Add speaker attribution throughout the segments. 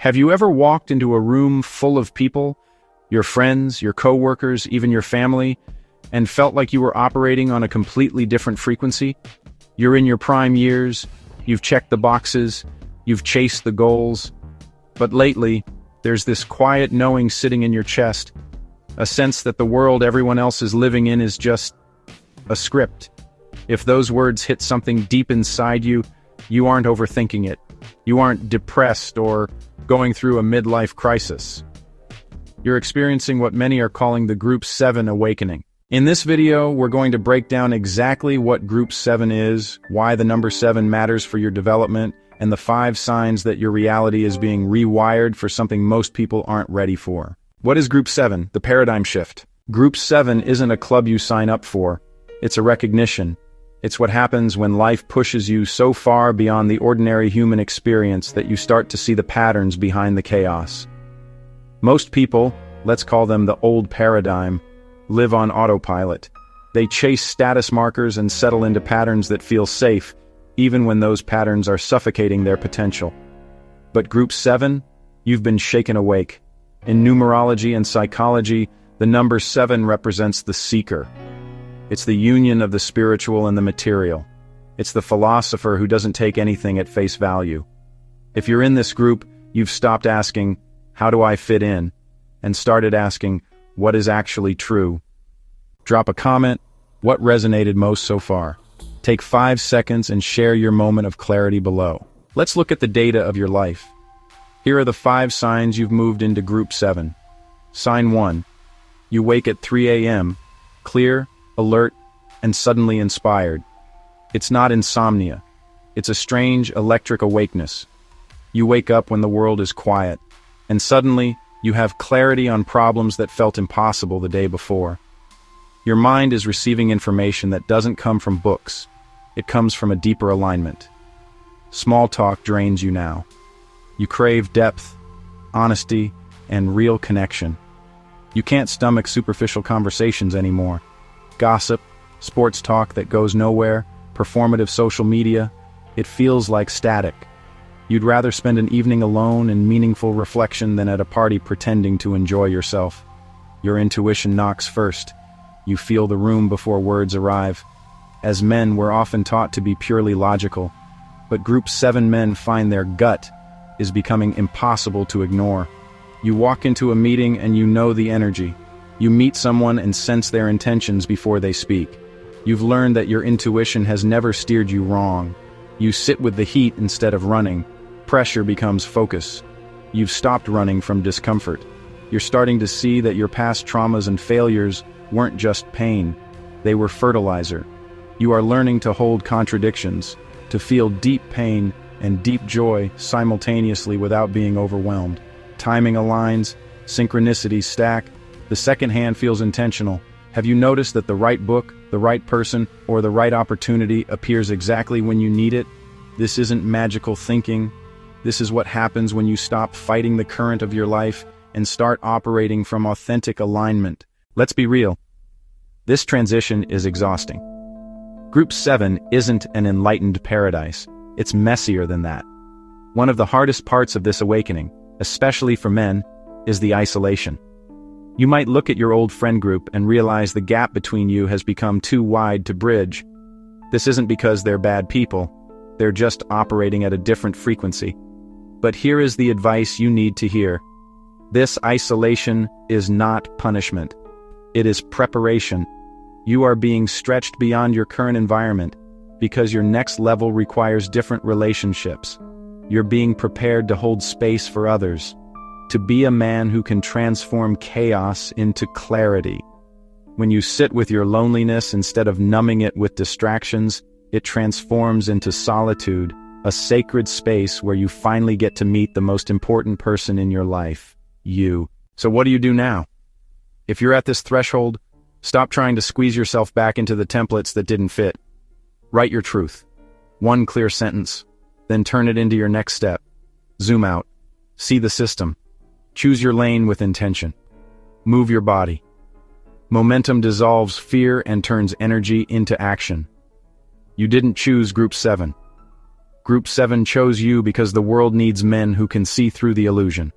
Speaker 1: Have you ever walked into a room full of people, your friends, your coworkers, even your family, and felt like you were operating on a completely different frequency? You're in your prime years, you've checked the boxes, you've chased the goals, but lately, there's this quiet knowing sitting in your chest, a sense that the world everyone else is living in is just a script. If those words hit something deep inside you, you aren't overthinking it. You aren't depressed or going through a midlife crisis. You're experiencing what many are calling the Group 7 awakening. In this video, we're going to break down exactly what Group 7 is, why the number 7 matters for your development, and the 5 signs that your reality is being rewired for something most people aren't ready for. What is Group 7? The paradigm shift. Group 7 isn't a club you sign up for. It's a recognition. It's what happens when life pushes you so far beyond the ordinary human experience that you start to see the patterns behind the chaos. Most people, let's call them the old paradigm, live on autopilot. They chase status markers and settle into patterns that feel safe, even when those patterns are suffocating their potential. But Group 7, you've been shaken awake. In numerology and psychology, the number 7 represents the seeker. It's the union of the spiritual and the material. It's the philosopher who doesn't take anything at face value. If you're in this group, you've stopped asking, "How do I fit in?" and started asking, "What is actually true?" Drop a comment. What resonated most so far? Take 5 seconds and share your moment of clarity below. Let's look at the data of your life. Here are the 5 signs you've moved into Group 7. Sign 1. You wake at 3 a.m., clear, alert, and suddenly inspired. It's not insomnia. It's a strange electric awakeness. You wake up when the world is quiet, and suddenly you have clarity on problems that felt impossible the day before. Your mind is receiving information that doesn't come from books. It comes from a deeper alignment. Small talk drains you now. You crave depth, honesty, and real connection. You can't stomach superficial conversations anymore. Gossip, sports talk that goes nowhere, performative social media, it feels like static. You'd rather spend an evening alone in meaningful reflection than at a party pretending to enjoy yourself. Your intuition knocks first. You feel the room before words arrive. As men, we're often taught to be purely logical, but Group 7 men find their gut is becoming impossible to ignore. You walk into a meeting and you know the energy. You meet someone and sense their intentions before they speak. You've learned that your intuition has never steered you wrong. You sit with the heat instead of running. Pressure becomes focus. You've stopped running from discomfort. You're starting to see that your past traumas and failures weren't just pain. They were fertilizer. You are learning to hold contradictions, to feel deep pain and deep joy simultaneously without being overwhelmed. Timing aligns, synchronicities stack. The second hand feels intentional. Have you noticed that the right book, the right person, or the right opportunity appears exactly when you need it? This isn't magical thinking. This is what happens when you stop fighting the current of your life and start operating from authentic alignment. Let's be real. This transition is exhausting. Group 7 isn't an enlightened paradise. It's messier than that. One of the hardest parts of this awakening, especially for men, is the isolation. You might look at your old friend group and realize the gap between you has become too wide to bridge. This isn't because they're bad people. They're just operating at a different frequency. But here is the advice you need to hear. This isolation is not punishment. It is preparation. You are being stretched beyond your current environment because your next level requires different relationships. You're being prepared to hold space for others, to be a man who can transform chaos into clarity. When you sit with your loneliness instead of numbing it with distractions, it transforms into solitude, a sacred space where you finally get to meet the most important person in your life, you. So what do you do now? If you're at this threshold, stop trying to squeeze yourself back into the templates that didn't fit. Write your truth. One clear sentence, then turn it into your next step. Zoom out. See the system. Choose your lane with intention. Move your body. Momentum dissolves fear and turns energy into action. You didn't choose Group 7. Group 7 chose you because the world needs men who can see through the illusion.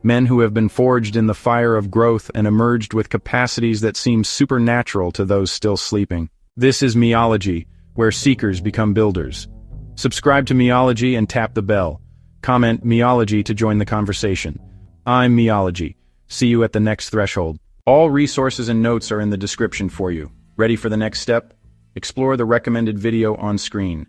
Speaker 1: Men who have been forged in the fire of growth and emerged with capacities that seem supernatural to those still sleeping. This is Meology, where seekers become builders. Subscribe to Meology and tap the bell. Comment Meology to join the conversation. I'm Meology. See you at the next threshold. All resources and notes are in the description for you. Ready for the next step? Explore the recommended video on screen.